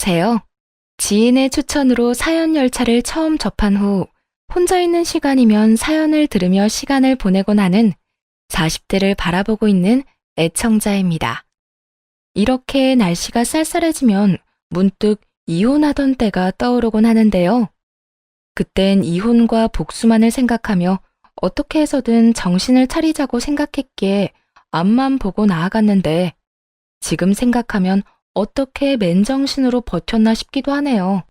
안녕하세요. 지인의 추천으로 사연 열차를 처음 접한 후 혼자 있는 시간이면 사연을 들으며 시간을 보내곤 하는 40대를 바라보고 있는 애청자입니다. 이렇게 날씨가 쌀쌀해지면 문득 이혼하던 때가 떠오르곤 하는데요. 그땐 이혼과 복수만을 생각하며 어떻게 해서든 정신을 차리자고 생각했기에 앞만 보고 나아갔는데 지금 생각하면 어떻게 맨정신으로 버텼나 싶기도 하네요.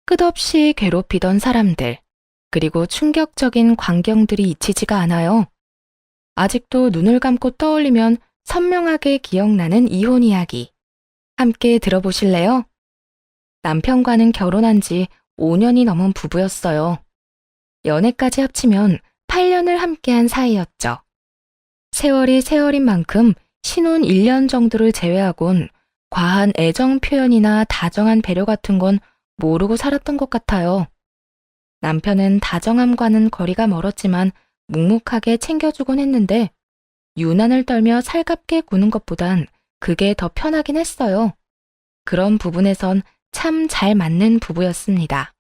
끝없이 괴롭히던 사람들, 그리고 충격적인 광경들이 잊히지가 않아요. 아직도 눈을 감고 떠올리면 선명하게 기억나는 이혼 이야기. 함께 들어보실래요? 남편과는 결혼한 지 5년이 넘은 부부였어요. 연애까지 합치면 8년을 함께한 사이였죠. 세월이 세월인 만큼 신혼 1년 정도를 제외하곤 과한 애정 표현이나 다정한 배려 같은 건 모르고 살았던 것 같아요. 남편은 다정함과는 거리가 멀었지만 묵묵하게 챙겨주곤 했는데 유난을 떨며 살갑게 구는 것보단 그게 더 편하긴 했어요. 그런 부분에선 참 잘 맞는 부부였습니다.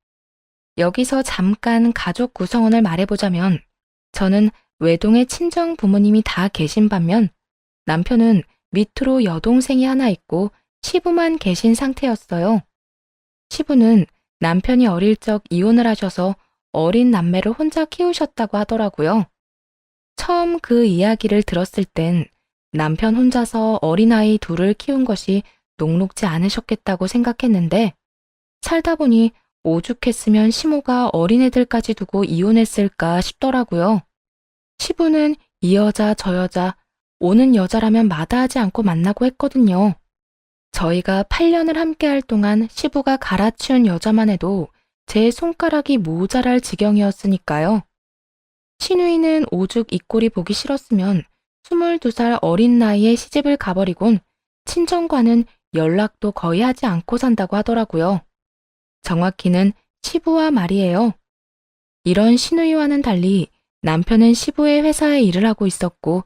여기서 잠깐 가족 구성원을 말해보자면 저는 외동의 친정 부모님이 다 계신 반면 남편은 밑으로 여동생이 하나 있고 시부만 계신 상태였어요. 시부는 남편이 어릴 적 이혼을 하셔서 어린 남매를 혼자 키우셨다고 하더라고요. 처음 그 이야기를 들었을 땐 남편 혼자서 어린아이 둘을 키운 것이 녹록지 않으셨겠다고 생각했는데 살다 보니 오죽했으면 시모가 어린애들까지 두고 이혼했을까 싶더라고요. 시부는 이 여자 저 여자 오는 여자라면 마다하지 않고 만나고 했거든요. 저희가 8년을 함께할 동안 시부가 갈아치운 여자만 해도 제 손가락이 모자랄 지경이었으니까요. 시누이는 오죽 이 꼴이 보기 싫었으면 22살 어린 나이에 시집을 가버리곤 친정과는 연락도 거의 하지 않고 산다고 하더라고요. 정확히는 시부와 말이에요. 이런 시누이와는 달리 남편은 시부의 회사에 일을 하고 있었고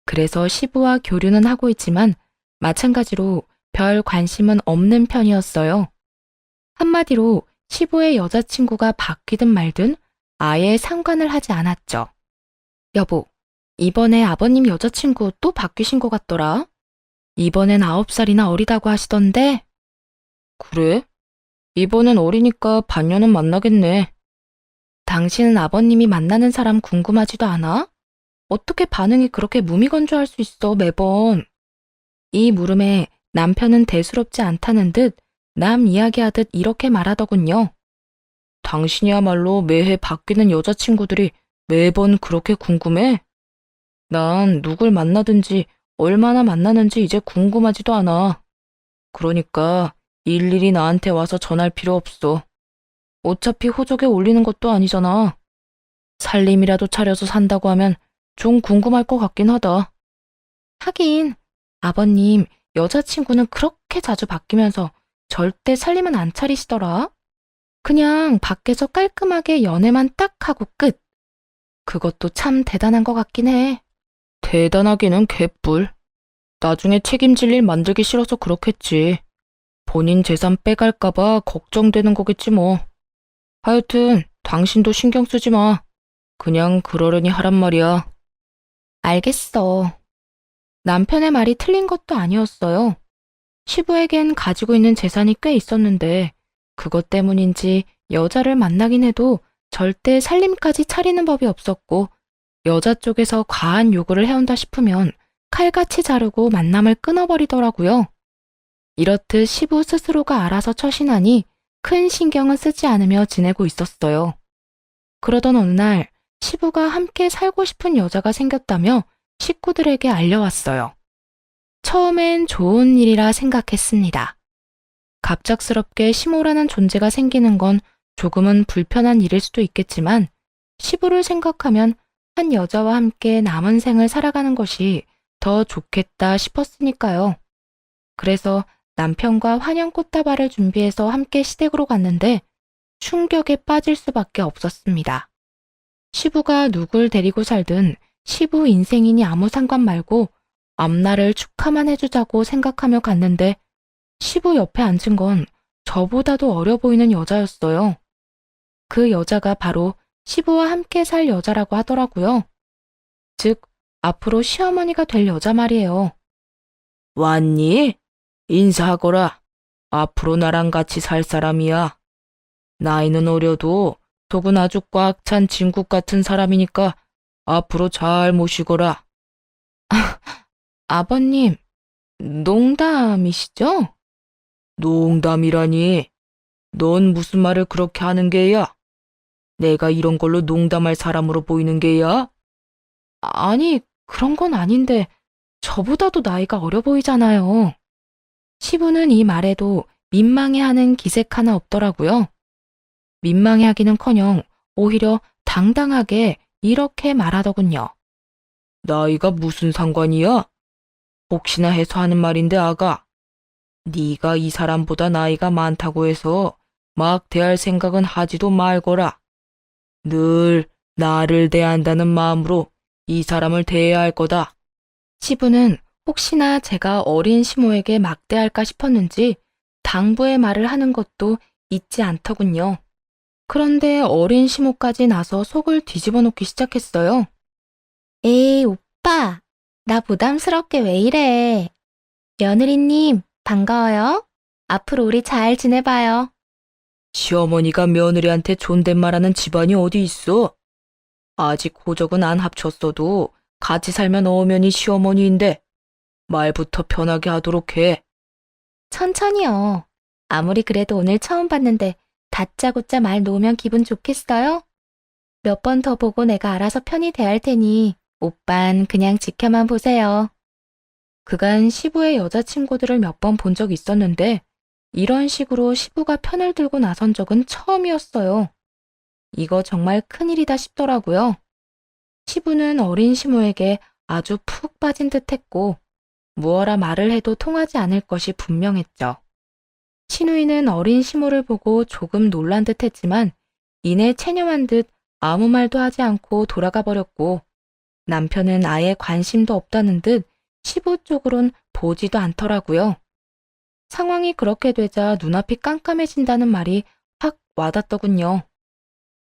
그래서 시부와 교류는 하고 있지만 마찬가지로 별 관심은 없는 편이었어요. 한마디로 시부의 여자친구가 바뀌든 말든 아예 상관을 하지 않았죠. 여보, 이번에 아버님 여자친구 또 바뀌신 것 같더라. 이번엔 9살이나 어리다고 하시던데. 그래? 이번엔 어리니까 반년은 만나겠네. 당신은 아버님이 만나는 사람 궁금하지도 않아? 어떻게 반응이 그렇게 무미건조할 수 있어, 매번. 이 물음에 남편은 대수롭지 않다는 듯 남 이야기하듯 이렇게 말하더군요. 당신이야말로 매해 바뀌는 여자친구들이 매번 그렇게 궁금해? 난 누굴 만나든지 얼마나 만나는지 이제 궁금하지도 않아. 그러니까 일일이 나한테 와서 전할 필요 없어. 어차피 호적에 올리는 것도 아니잖아. 살림이라도 차려서 산다고 하면 좀 궁금할 것 같긴 하다. 하긴 아버님 여자친구는 그렇게 자주 바뀌면서 절대 살림은 안 차리시더라. 그냥 밖에서 깔끔하게 연애만 딱 하고 끝. 그것도 참 대단한 것 같긴 해. 대단하기는 개뿔. 나중에 책임질 일 만들기 싫어서 그렇겠지. 본인 재산 빼갈까봐 걱정되는 거겠지 뭐. 하여튼 당신도 신경 쓰지 마. 그냥 그러려니 하란 말이야. 알겠어. 남편의 말이 틀린 것도 아니었어요. 시부에겐 가지고 있는 재산이 꽤 있었는데 그것 때문인지 여자를 만나긴 해도 절대 살림까지 차리는 법이 없었고 여자 쪽에서 과한 요구를 해온다 싶으면 칼같이 자르고 만남을 끊어버리더라고요. 이렇듯 시부 스스로가 알아서 처신하니 큰 신경은 쓰지 않으며 지내고 있었어요. 그러던 어느 날 시부가 함께 살고 싶은 여자가 생겼다며 식구들에게 알려왔어요. 처음엔 좋은 일이라 생각했습니다. 갑작스럽게 시모라는 존재가 생기는 건 조금은 불편한 일일 수도 있겠지만 시부를 생각하면 한 여자와 함께 남은 생을 살아가는 것이 더 좋겠다 싶었으니까요. 그래서 남편과 환영 꽃다발을 준비해서 함께 시댁으로 갔는데 충격에 빠질 수밖에 없었습니다. 시부가 누굴 데리고 살든 시부 인생이니 아무 상관 말고 앞날을 축하만 해주자고 생각하며 갔는데 시부 옆에 앉은 건 저보다도 어려 보이는 여자였어요. 그 여자가 바로 시부와 함께 살 여자라고 하더라고요. 즉, 앞으로 시어머니가 될 여자 말이에요. 왔니? 인사하거라. 앞으로 나랑 같이 살 사람이야. 나이는 어려도 속은 아주 꽉 찬 진국 같은 사람이니까 앞으로 잘 모시거라. 아버님, 농담이시죠? 농담이라니. 넌 무슨 말을 그렇게 하는 게야? 내가 이런 걸로 농담할 사람으로 보이는 게야? 아니, 그런 건 아닌데 저보다도 나이가 어려 보이잖아요. 시부는 이 말에도 민망해하는 기색 하나 없더라고요. 민망해하기는커녕 오히려 당당하게 이렇게 말하더군요. 나이가 무슨 상관이야? 혹시나 해서 하는 말인데 아가. 네가 이 사람보다 나이가 많다고 해서 막 대할 생각은 하지도 말거라. 늘 나를 대한다는 마음으로 이 사람을 대해야 할 거다. 시부는 혹시나 제가 어린 시모에게 막대할까 싶었는지 당부의 말을 하는 것도 잊지 않더군요. 그런데 어린 시모까지 나서 속을 뒤집어 놓기 시작했어요. 에이, 오빠. 나 부담스럽게 왜 이래. 며느리님, 반가워요. 앞으로 우리 잘 지내봐요. 시어머니가 며느리한테 존댓말하는 집안이 어디 있어? 아직 호적은 안 합쳤어도 같이 살면 어머니 시어머니인데 말부터 편하게 하도록 해. 천천히요. 아무리 그래도 오늘 처음 봤는데 다짜고짜 말 놓으면 기분 좋겠어요? 몇 번 더 보고 내가 알아서 편히 대할 테니 오빤 그냥 지켜만 보세요. 그간 시부의 여자친구들을 몇 번 본 적 있었는데 이런 식으로 시부가 편을 들고 나선 적은 처음이었어요. 이거 정말 큰일이다 싶더라고요. 시부는 어린 시모에게 아주 푹 빠진 듯 했고 무어라 말을 해도 통하지 않을 것이 분명했죠. 시누이는 어린 시모를 보고 조금 놀란 듯 했지만 이내 체념한 듯 아무 말도 하지 않고 돌아가 버렸고 남편은 아예 관심도 없다는 듯 시부 쪽으론 보지도 않더라고요. 상황이 그렇게 되자 눈앞이 깜깜해진다는 말이 확 와닿더군요.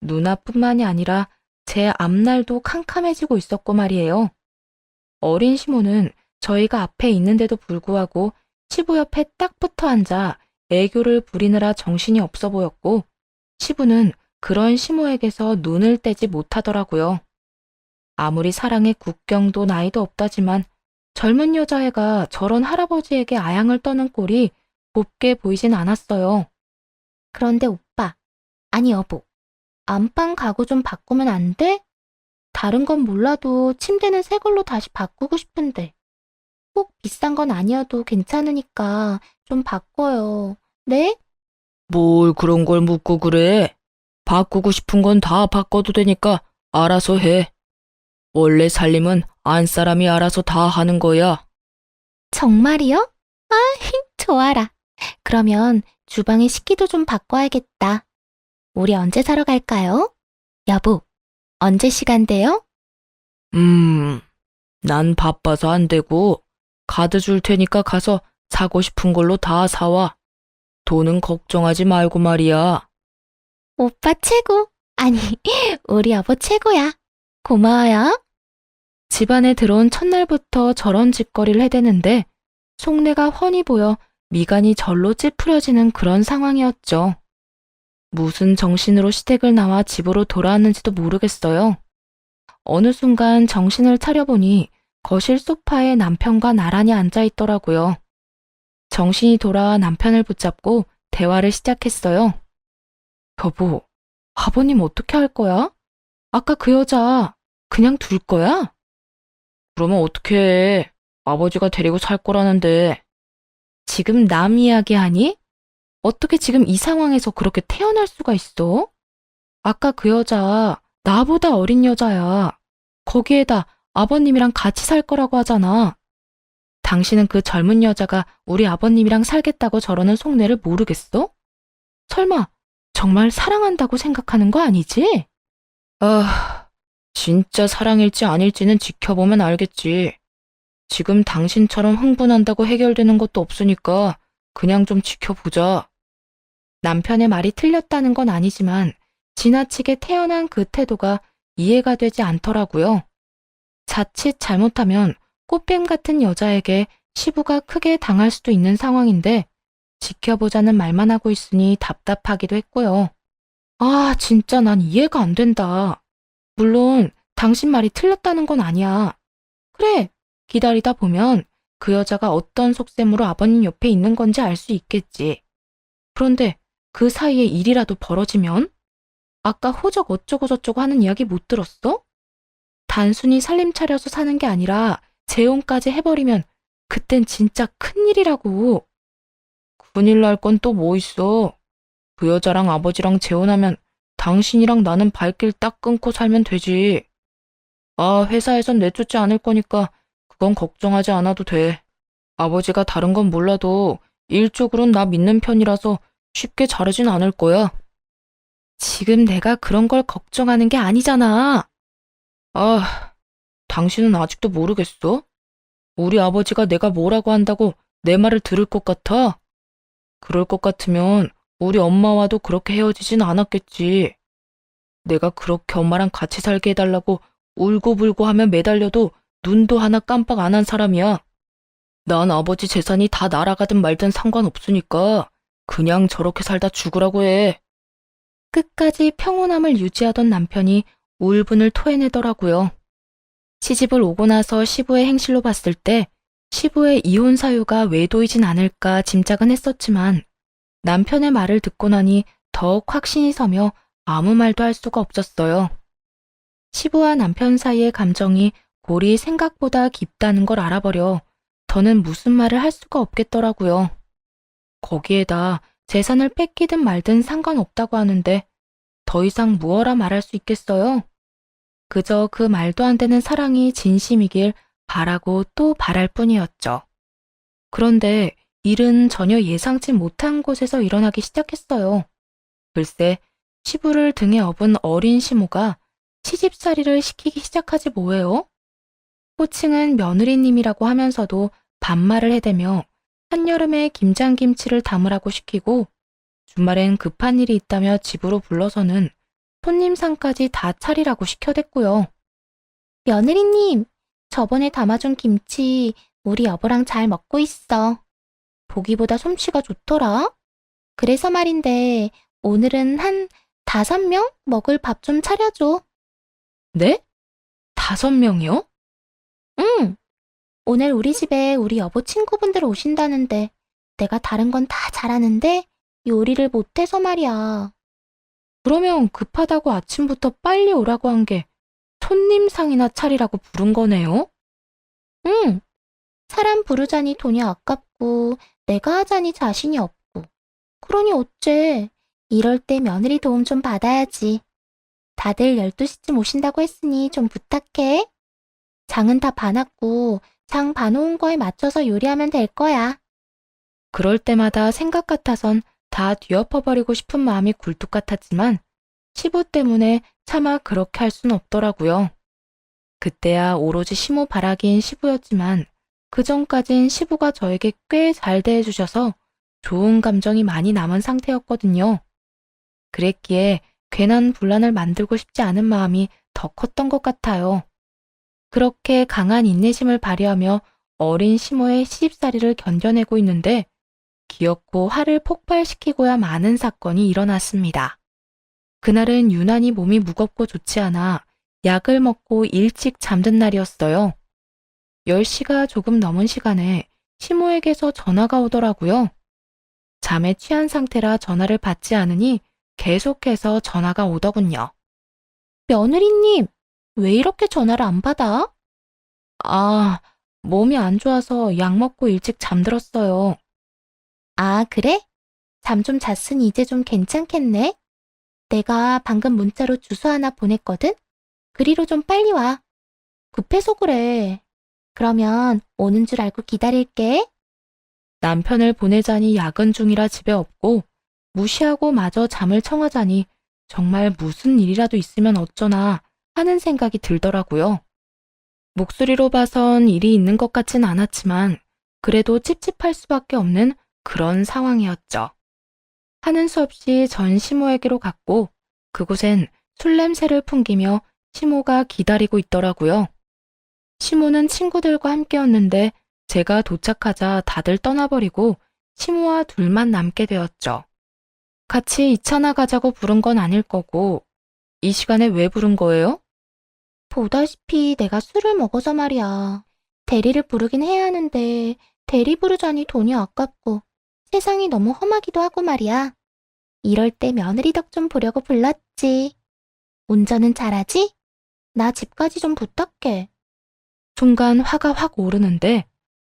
눈앞뿐만이 아니라 제 앞날도 캄캄해지고 있었고 말이에요. 어린 시모는 저희가 앞에 있는데도 불구하고 시부 옆에 딱 붙어 앉아 애교를 부리느라 정신이 없어 보였고 시부는 그런 시모에게서 눈을 떼지 못하더라고요. 아무리 사랑의 국경도 나이도 없다지만 젊은 여자애가 저런 할아버지에게 아양을 떠는 꼴이 곱게 보이진 않았어요. 그런데 오빠, 아니 여보, 안방 가구 좀 바꾸면 안 돼? 다른 건 몰라도 침대는 새 걸로 다시 바꾸고 싶은데. 꼭 비싼 건 아니어도 괜찮으니까 좀 바꿔요. 네? 뭘 그런 걸 묻고 그래? 바꾸고 싶은 건 다 바꿔도 되니까 알아서 해. 원래 살림은 안 사람이 알아서 다 하는 거야. 정말이요? 아, 좋아라. 그러면 주방의 식기도 좀 바꿔야겠다. 우리 언제 사러 갈까요? 여보, 언제 시간 돼요? 난 바빠서 안 되고 카드 줄 테니까 가서 사고 싶은 걸로 다 사와. 돈은 걱정하지 말고 말이야. 오빠 최고. 아니, 우리 여보 최고야. 고마워요. 집안에 들어온 첫날부터 저런 짓거리를 해대는데 속내가 훤히 보여 미간이 절로 찌푸려지는 그런 상황이었죠. 무슨 정신으로 시댁을 나와 집으로 돌아왔는지도 모르겠어요. 어느 순간 정신을 차려보니 거실 소파에 남편과 나란히 앉아 있더라고요. 정신이 돌아와 남편을 붙잡고 대화를 시작했어요. 여보, 아버님 어떻게 할 거야? 아까 그 여자 그냥 둘 거야? 그러면 어떻게 해? 아버지가 데리고 살 거라는데. 지금 남 이야기하니? 어떻게 지금 이 상황에서 그렇게 태어날 수가 있어? 아까 그 여자 나보다 어린 여자야. 거기에다 아버님이랑 같이 살 거라고 하잖아. 당신은 그 젊은 여자가 우리 아버님이랑 살겠다고 저러는 속내를 모르겠어? 설마 정말 사랑한다고 생각하는 거 아니지? 아, 진짜 사랑일지 아닐지는 지켜보면 알겠지. 지금 당신처럼 흥분한다고 해결되는 것도 없으니까 그냥 좀 지켜보자. 남편의 말이 틀렸다는 건 아니지만 지나치게 태연한 그 태도가 이해가 되지 않더라고요. 자칫 잘못하면 꽃뱀 같은 여자에게 시부가 크게 당할 수도 있는 상황인데 지켜보자는 말만 하고 있으니 답답하기도 했고요. 아, 진짜 난 이해가 안 된다. 물론 당신 말이 틀렸다는 건 아니야. 그래, 기다리다 보면 그 여자가 어떤 속셈으로 아버님 옆에 있는 건지 알 수 있겠지. 그런데 그 사이에 일이라도 벌어지면? 아까 호적 어쩌고 저쩌고 하는 이야기 못 들었어? 단순히 살림 차려서 사는 게 아니라 재혼까지 해버리면 그땐 진짜 큰일이라고. 큰일 날 건 또 뭐 있어? 그 여자랑 아버지랑 재혼하면 당신이랑 나는 발길 딱 끊고 살면 되지. 아, 회사에선 내쫓지 않을 거니까 그건 걱정하지 않아도 돼. 아버지가 다른 건 몰라도 일적으로는 나 믿는 편이라서 쉽게 자르진 않을 거야. 지금 내가 그런 걸 걱정하는 게 아니잖아. 아, 당신은 아직도 모르겠어? 우리 아버지가 내가 뭐라고 한다고 내 말을 들을 것 같아? 그럴 것 같으면 우리 엄마와도 그렇게 헤어지진 않았겠지. 내가 그렇게 엄마랑 같이 살게 해달라고 울고불고 하며 매달려도 눈도 하나 깜빡 안 한 사람이야. 난 아버지 재산이 다 날아가든 말든 상관없으니까 그냥 저렇게 살다 죽으라고 해. 끝까지 평온함을 유지하던 남편이 울분을 토해내더라고요. 시집을 오고 나서 시부의 행실로 봤을 때 시부의 이혼 사유가 외도이진 않을까 짐작은 했었지만 남편의 말을 듣고 나니 더욱 확신이 서며 아무 말도 할 수가 없었어요. 시부와 남편 사이의 감정이 골이 생각보다 깊다는 걸 알아버려 더는 무슨 말을 할 수가 없겠더라고요. 거기에다 재산을 뺏기든 말든 상관없다고 하는데 더 이상 무어라 말할 수 있겠어요? 그저 그 말도 안 되는 사랑이 진심이길 바라고 또 바랄 뿐이었죠. 그런데 일은 전혀 예상치 못한 곳에서 일어나기 시작했어요. 글쎄, 시부를 등에 업은 어린 시모가 시집살이를 시키기 시작하지 뭐예요? 호칭은 며느리님이라고 하면서도 반말을 해대며 한여름에 김장김치를 담으라고 시키고 주말엔 급한 일이 있다며 집으로 불러서는 손님상까지 다 차리라고 시켜댔고요. 며느리님, 저번에 담아준 김치 우리 여보랑 잘 먹고 있어. 보기보다 솜씨가 좋더라. 그래서 말인데 오늘은 한 5명 먹을 밥 좀 차려줘. 네? 5명이요? 응. 오늘 우리 집에 우리 여보 친구분들 오신다는데 내가 다른 건 다 잘하는데 요리를 못해서 말이야. 그러면 급하다고 아침부터 빨리 오라고 한 게 손님상이나 차리라고 부른 거네요? 응. 사람 부르자니 돈이 아깝고 내가 하자니 자신이 없고. 그러니 어째. 이럴 때 며느리 도움 좀 받아야지. 다들 12시쯤 오신다고 했으니 좀 부탁해. 장은 다 봐놨고 장 봐놓은 거에 맞춰서 요리하면 될 거야. 그럴 때마다 생각 같아선 다 뒤엎어버리고 싶은 마음이 굴뚝 같았지만 시부 때문에 차마 그렇게 할 순 없더라고요. 그때야 오로지 시모 바라기인 시부였지만 그전까진 시부가 저에게 꽤 잘 대해주셔서 좋은 감정이 많이 남은 상태였거든요. 그랬기에 괜한 분란을 만들고 싶지 않은 마음이 더 컸던 것 같아요. 그렇게 강한 인내심을 발휘하며 어린 시모의 시집살이를 견뎌내고 있는데 기어코 화를 폭발시키고야 마는 사건이 일어났습니다. 그날은 유난히 몸이 무겁고 좋지 않아 약을 먹고 일찍 잠든 날이었어요. 10시가 조금 넘은 시간에 시모에게서 전화가 오더라고요. 잠에 취한 상태라 전화를 받지 않으니 계속해서 전화가 오더군요. 며느리님, 왜 이렇게 전화를 안 받아? 아, 몸이 안 좋아서 약 먹고 일찍 잠들었어요. 아, 그래? 잠 좀 잤으니 이제 좀 괜찮겠네? 내가 방금 문자로 주소 하나 보냈거든? 그리로 좀 빨리 와. 급해서 그래. 그러면 오는 줄 알고 기다릴게. 남편을 보내자니 야근 중이라 집에 없고 무시하고 마저 잠을 청하자니 정말 무슨 일이라도 있으면 어쩌나 하는 생각이 들더라고요. 목소리로 봐선 일이 있는 것 같진 않았지만 그래도 찝찝할 수밖에 없는 그런 상황이었죠. 하는 수 없이 전 시모에게로 갔고 그곳엔 술 냄새를 풍기며 시모가 기다리고 있더라고요. 시모는 친구들과 함께였는데 제가 도착하자 다들 떠나버리고 시모와 둘만 남게 되었죠. 같이 2차나 가자고 부른 건 아닐 거고 이 시간에 왜 부른 거예요? 보다시피 내가 술을 먹어서 말이야. 대리를 부르긴 해야 하는데 대리 부르자니 돈이 아깝고 세상이 너무 험하기도 하고 말이야. 이럴 때 며느리 덕 좀 보려고 불렀지. 운전은 잘하지? 나 집까지 좀 부탁해. 순간 화가 확 오르는데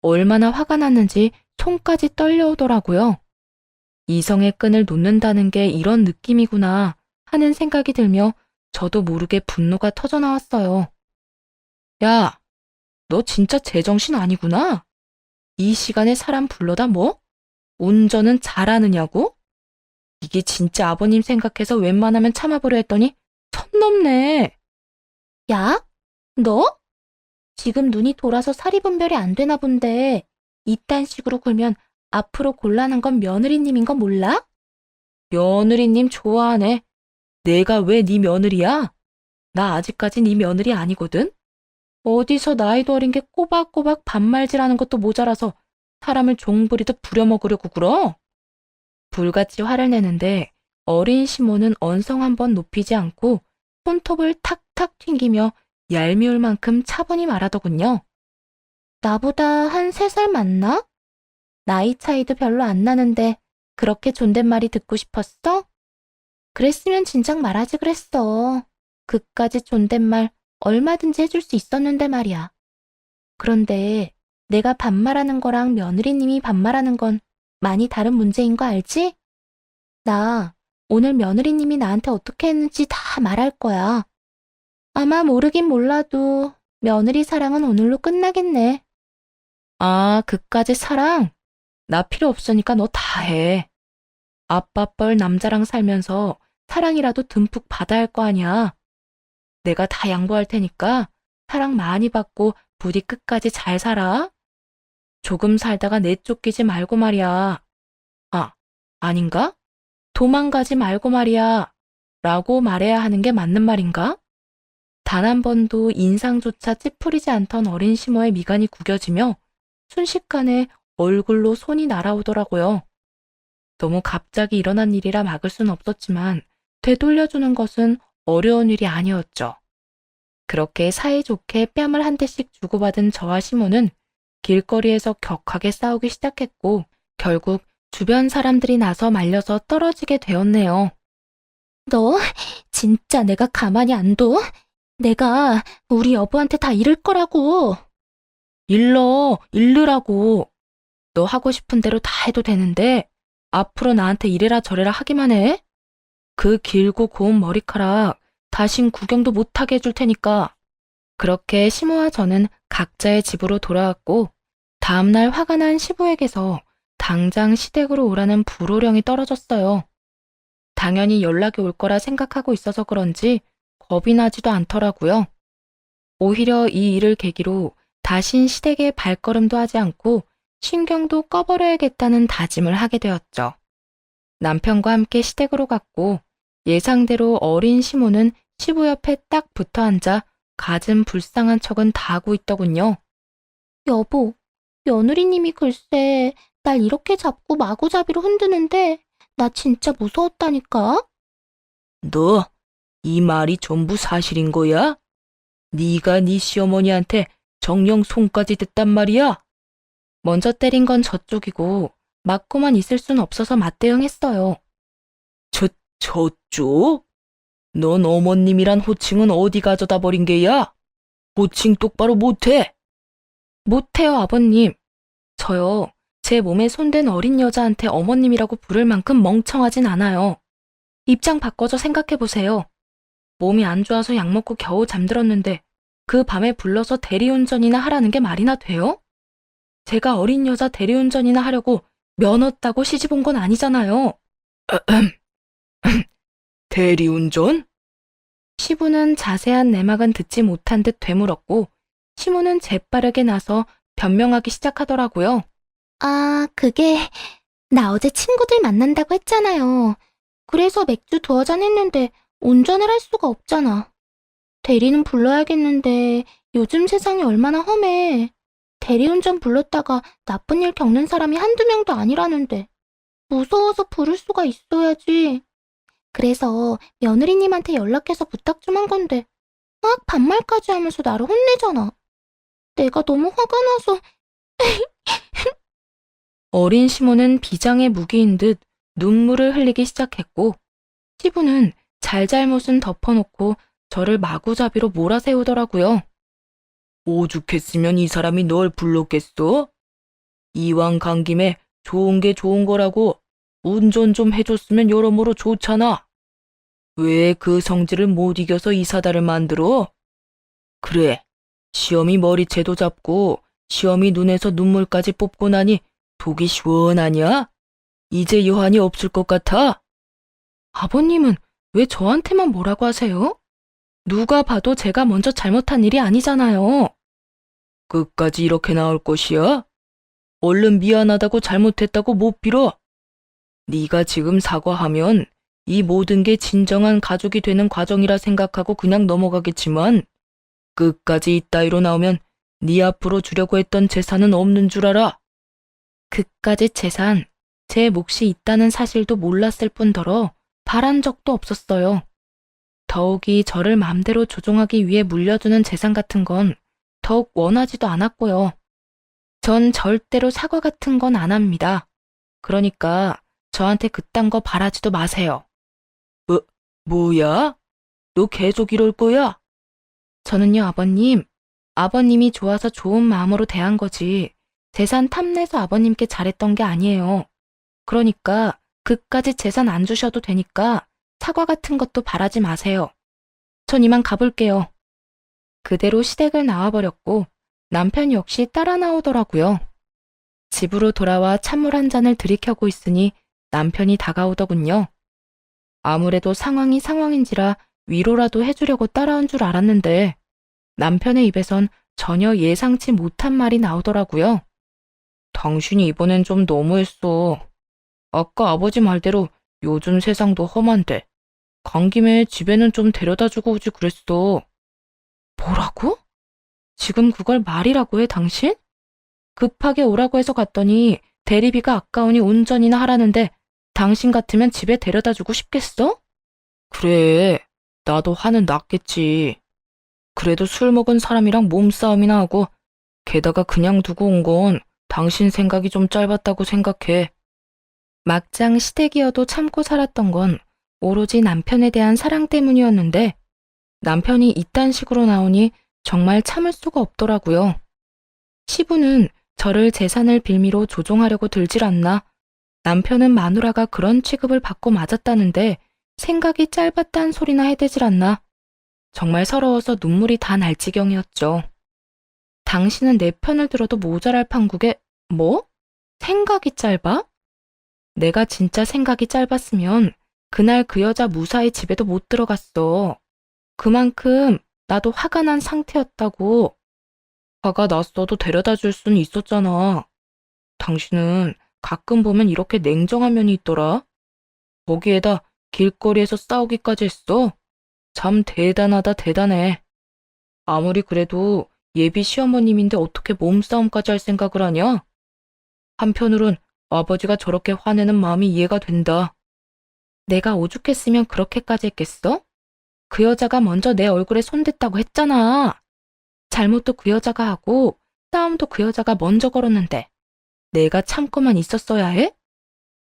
얼마나 화가 났는지 손까지 떨려오더라고요. 이성의 끈을 놓는다는 게 이런 느낌이구나 하는 생각이 들며 저도 모르게 분노가 터져나왔어요. 야, 너 진짜 제정신 아니구나? 이 시간에 사람 불러다 뭐? 운전은 잘하느냐고? 이게 진짜 아버님 생각해서 웬만하면 참아보려 했더니 선 넘네. 야? 너? 지금 눈이 돌아서 사리 분별이 안 되나 본데 이딴 식으로 굴면 앞으로 곤란한 건 며느리님인 거 몰라? 며느리님 좋아하네. 내가 왜 네 며느리야? 나 아직까지 네 며느리 아니거든? 어디서 나이도 어린 게 꼬박꼬박 반말질하는 것도 모자라서 사람을 종부리듯 부려먹으려고 굴어? 불같이 화를 내는데 어린 시모는 언성 한번 높이지 않고 손톱을 탁탁 튕기며 얄미울 만큼 차분히 말하더군요. 나보다 한 3살 많나? 나이 차이도 별로 안 나는데 그렇게 존댓말이 듣고 싶었어? 그랬으면 진작 말하지 그랬어. 그까짓 존댓말 얼마든지 해줄 수 있었는데 말이야. 그런데 내가 반말하는 거랑 며느리님이 반말하는 건 많이 다른 문제인 거 알지? 나 오늘 며느리님이 나한테 어떻게 했는지 다 말할 거야. 아마 모르긴 몰라도 며느리 사랑은 오늘로 끝나겠네. 아, 그까짓 사랑? 나 필요 없으니까 너 다 해. 아빠 뻘 남자랑 살면서 사랑이라도 듬뿍 받아야 할 거 아니야. 내가 다 양보할 테니까 사랑 많이 받고 부디 끝까지 잘 살아. 조금 살다가 내쫓기지 말고 말이야. 아, 아닌가? 도망가지 말고 말이야. 라고 말해야 하는 게 맞는 말인가? 단 한 번도 인상조차 찌푸리지 않던 어린 시모의 미간이 구겨지며 순식간에 얼굴로 손이 날아오더라고요. 너무 갑자기 일어난 일이라 막을 순 없었지만 되돌려주는 것은 어려운 일이 아니었죠. 그렇게 사이좋게 뺨을 한 대씩 주고받은 저와 시모는 길거리에서 격하게 싸우기 시작했고 결국 주변 사람들이 나서 말려서 떨어지게 되었네요. 너 진짜 내가 가만히 안 둬? 내가 우리 여보한테 다 이를 거라고. 일르라고. 너 하고 싶은 대로 다 해도 되는데 앞으로 나한테 이래라 저래라 하기만 해? 그 길고 고운 머리카락 다신 구경도 못하게 해줄 테니까. 그렇게 시모와 저는 각자의 집으로 돌아왔고 다음날 화가 난 시부에게서 당장 시댁으로 오라는 불호령이 떨어졌어요. 당연히 연락이 올 거라 생각하고 있어서 그런지 겁이 나지도 않더라고요. 오히려 이 일을 계기로 다신 시댁에 발걸음도 하지 않고 신경도 꺼버려야겠다는 다짐을 하게 되었죠. 남편과 함께 시댁으로 갔고 예상대로 어린 시모는 시부 옆에 딱 붙어 앉아 갖은 불쌍한 척은 다 하고 있더군요. 여보, 며느리님이 글쎄 날 이렇게 잡고 마구잡이로 흔드는데 나 진짜 무서웠다니까? 너, 이 말이 전부 사실인 거야? 네가 네 시어머니한테 정령 손까지 댔단 말이야? 먼저 때린 건 저쪽이고 맞고만 있을 순 없어서 맞대응했어요. 저쪽? 넌 어머님이란 호칭은 어디 가져다 버린 게야? 호칭 똑바로 못해? 못해요, 아버님. 저요, 제 몸에 손댄 어린 여자한테 어머님이라고 부를 만큼 멍청하진 않아요. 입장 바꿔서 생각해보세요. 몸이 안 좋아서 약 먹고 겨우 잠들었는데 그 밤에 불러서 대리운전이나 하라는 게 말이나 돼요? 제가 어린 여자 대리운전이나 하려고 면허 따고 시집 온 건 아니잖아요. 대리운전? 시부는 자세한 내막은 듣지 못한 듯 되물었고 시모는 재빠르게 나서 변명하기 시작하더라고요. 아, 그게 나 어제 친구들 만난다고 했잖아요. 그래서 맥주 2잔 했는데 운전을 할 수가 없잖아. 대리는 불러야겠는데 요즘 세상이 얼마나 험해. 대리운전 불렀다가 나쁜 일 겪는 사람이 한두 명도 아니라는데. 무서워서 부를 수가 있어야지. 그래서 며느리님한테 연락해서 부탁 좀 한 건데 막 반말까지 하면서 나를 혼내잖아. 내가 너무 화가 나서. 어린 시몬은 비장의 무기인 듯 눈물을 흘리기 시작했고, 시부는 잘잘못은 덮어놓고 저를 마구잡이로 몰아세우더라고요. 오죽했으면 이 사람이 널 불렀겠어? 이왕 간 김에 좋은 게 좋은 거라고 운전 좀 해줬으면 여러모로 좋잖아. 왜 그 성질을 못 이겨서 이 사달을 만들어? 그래, 시험이 머리채도 잡고 시험이 눈에서 눈물까지 뽑고 나니 속이 시원하냐? 이제 여한이 없을 것 같아? 아버님은 왜 저한테만 뭐라고 하세요? 누가 봐도 제가 먼저 잘못한 일이 아니잖아요. 끝까지 이렇게 나올 것이야? 얼른 미안하다고 잘못했다고 못 빌어. 네가 지금 사과하면 이 모든 게 진정한 가족이 되는 과정이라 생각하고 그냥 넘어가겠지만 끝까지 이따위로 나오면 네 앞으로 주려고 했던 재산은 없는 줄 알아. 그까짓 재산, 제 몫이 있다는 사실도 몰랐을 뿐더러 바란 적도 없었어요. 더욱이 저를 맘대로 조종하기 위해 물려주는 재산 같은 건 더욱 원하지도 않았고요. 전 절대로 사과 같은 건 안 합니다. 그러니까 저한테 그딴 거 바라지도 마세요. 뭐야? 너 계속 이럴 거야? 저는요, 아버님. 아버님이 좋아서 좋은 마음으로 대한 거지. 재산 탐내서 아버님께 잘했던 게 아니에요. 그러니까 그까짓 재산 안 주셔도 되니까 사과 같은 것도 바라지 마세요. 전 이만 가볼게요. 그대로 시댁을 나와버렸고 남편 역시 따라 나오더라고요. 집으로 돌아와 찬물 한 잔을 들이켜고 있으니 남편이 다가오더군요. 아무래도 상황이 상황인지라 위로라도 해주려고 따라온 줄 알았는데 남편의 입에선 전혀 예상치 못한 말이 나오더라고요. 당신이 이번엔 좀 너무했어. 아까 아버지 말대로 요즘 세상도 험한데 간 김에 집에는 좀 데려다주고 오지 그랬어. 뭐라고? 지금 그걸 말이라고 해, 당신? 급하게 오라고 해서 갔더니 대리비가 아까우니 운전이나 하라는데 당신 같으면 집에 데려다주고 싶겠어? 그래, 나도 화는 났겠지. 그래도 술 먹은 사람이랑 몸싸움이나 하고 게다가 그냥 두고 온 건 당신 생각이 좀 짧았다고 생각해. 막장 시댁이어도 참고 살았던 건 오로지 남편에 대한 사랑 때문이었는데 남편이 이딴 식으로 나오니 정말 참을 수가 없더라고요. 시부는 저를 재산을 빌미로 조종하려고 들질 않나. 남편은 마누라가 그런 취급을 받고 맞았다는데 생각이 짧았단 소리나 해대질 않나. 정말 서러워서 눈물이 다 날 지경이었죠. 당신은 내 편을 들어도 모자랄 판국에 뭐? 생각이 짧아? 내가 진짜 생각이 짧았으면 그날 그 여자 무사히 집에도 못 들어갔어. 그만큼 나도 화가 난 상태였다고. 화가 났어도 데려다 줄 수는 있었잖아. 당신은 가끔 보면 이렇게 냉정한 면이 있더라. 거기에다 길거리에서 싸우기까지 했어. 참 대단하다, 대단해. 아무리 그래도 예비 시어머님인데 어떻게 몸싸움까지 할 생각을 하냐? 한편으론 아버지가 저렇게 화내는 마음이 이해가 된다. 내가 오죽했으면 그렇게까지 했겠어? 그 여자가 먼저 내 얼굴에 손댔다고 했잖아. 잘못도 그 여자가 하고 싸움도 그 여자가 먼저 걸었는데 내가 참고만 있었어야 해?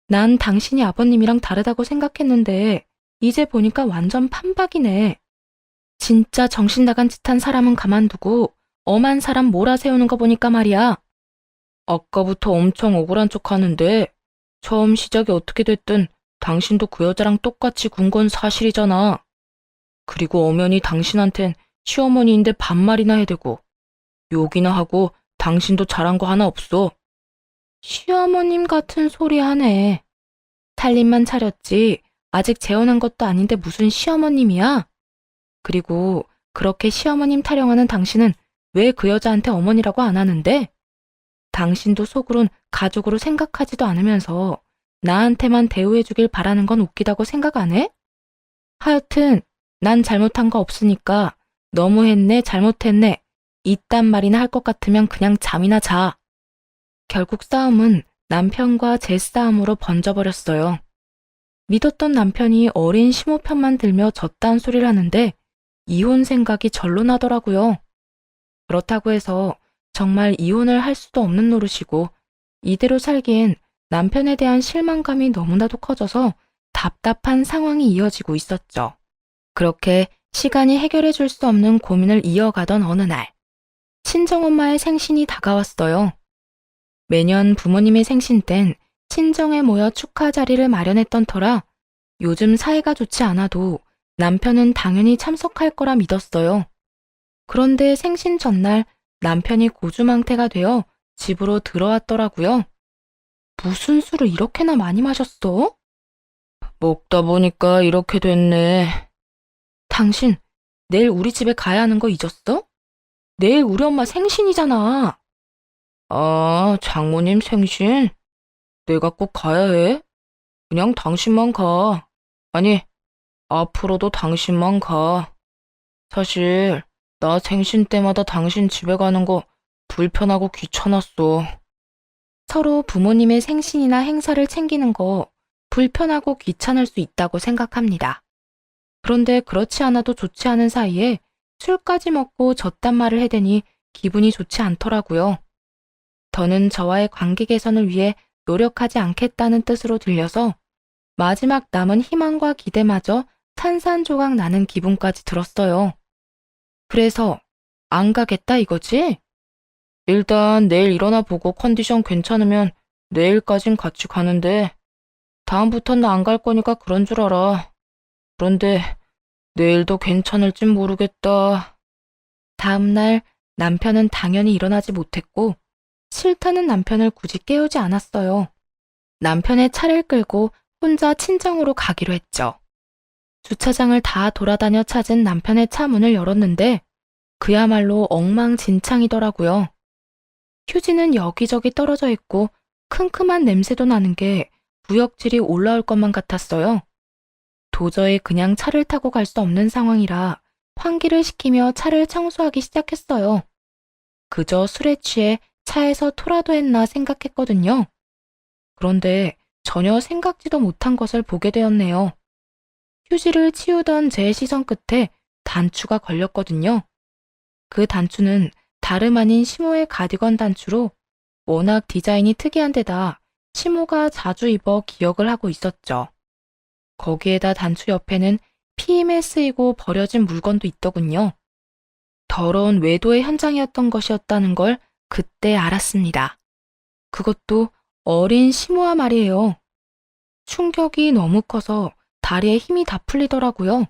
난 당신이 아버님이랑 다르다고 생각했는데 이제 보니까 완전 판박이네. 진짜 정신 나간 짓 한 사람은 가만두고 엄한 사람 몰아세우는 거 보니까 말이야. 아까부터 엄청 억울한 척 하는데 처음 시작이 어떻게 됐든 당신도 그 여자랑 똑같이 군 건 사실이잖아. 그리고 엄연히 당신한텐 시어머니인데 반말이나 해대고 욕이나 하고 당신도 잘한 거 하나 없어. 시어머님 같은 소리 하네. 살림만 차렸지 아직 재혼한 것도 아닌데 무슨 시어머님이야? 그리고 그렇게 시어머님 타령하는 당신은 왜 그 여자한테 어머니라고 안 하는데? 당신도 속으론 가족으로 생각하지도 않으면서 나한테만 대우해주길 바라는 건 웃기다고 생각 안 해? 하여튼 난 잘못한 거 없으니까 너무했네, 잘못했네 이딴 말이나 할 것 같으면 그냥 잠이나 자. 결국 싸움은 남편과 제 싸움으로 번져버렸어요. 믿었던 남편이 어린 시모 편만 들며 저딴 소리를 하는데 이혼 생각이 절로 나더라고요. 그렇다고 해서 정말 이혼을 할 수도 없는 노릇이고 이대로 살기엔 남편에 대한 실망감이 너무나도 커져서 답답한 상황이 이어지고 있었죠. 그렇게 시간이 해결해 줄 수 없는 고민을 이어가던 어느 날, 친정엄마의 생신이 다가왔어요. 매년 부모님의 생신 땐 친정에 모여 축하 자리를 마련했던 터라 요즘 사이가 좋지 않아도 남편은 당연히 참석할 거라 믿었어요. 그런데 생신 전날 남편이 고주망태가 되어 집으로 들어왔더라고요. 무슨 술을 이렇게나 많이 마셨어? 먹다 보니까 이렇게 됐네. 당신, 내일 우리 집에 가야 하는 거 잊었어? 내일 우리 엄마 생신이잖아. 아, 장모님 생신? 내가 꼭 가야 해? 그냥 당신만 가. 아니, 앞으로도 당신만 가. 사실 나 생신 때마다 당신 집에 가는 거 불편하고 귀찮았어. 서로 부모님의 생신이나 행사를 챙기는 거 불편하고 귀찮을 수 있다고 생각합니다. 그런데 그렇지 않아도 좋지 않은 사이에 술까지 먹고 저딴 말을 해대니 기분이 좋지 않더라고요. 더는 저와의 관계 개선을 위해 노력하지 않겠다는 뜻으로 들려서 마지막 남은 희망과 기대마저 산산조각 나는 기분까지 들었어요. 그래서 안 가겠다 이거지? 일단 내일 일어나 보고 컨디션 괜찮으면 내일까진 같이 가는데 다음부턴 나 안 갈 거니까 그런 줄 알아. 그런데 내일도 괜찮을진 모르겠다. 다음날 남편은 당연히 일어나지 못했고 싫다는 남편을 굳이 깨우지 않았어요. 남편의 차를 끌고 혼자 친정으로 가기로 했죠. 주차장을 다 돌아다녀 찾은 남편의 차 문을 열었는데 그야말로 엉망진창이더라고요. 휴지는 여기저기 떨어져 있고 큼큼한 냄새도 나는 게 부역질이 올라올 것만 같았어요. 도저히 그냥 차를 타고 갈 수 없는 상황이라 환기를 시키며 차를 청소하기 시작했어요. 그저 술에 취해 차에서 토라도 했나 생각했거든요. 그런데 전혀 생각지도 못한 것을 보게 되었네요. 휴지를 치우던 제 시선 끝에 단추가 걸렸거든요. 그 단추는 다름 아닌 시모의 가디건 단추로 워낙 디자인이 특이한 데다 시모가 자주 입어 기억을 하고 있었죠. 거기에다 단추 옆에는 피임에 쓰이고 버려진 물건도 있더군요. 더러운 외도의 현장이었던 것이었다는 걸 그때 알았습니다. 그것도 어린 시모와 말이에요. 충격이 너무 커서 다리에 힘이 다 풀리더라고요.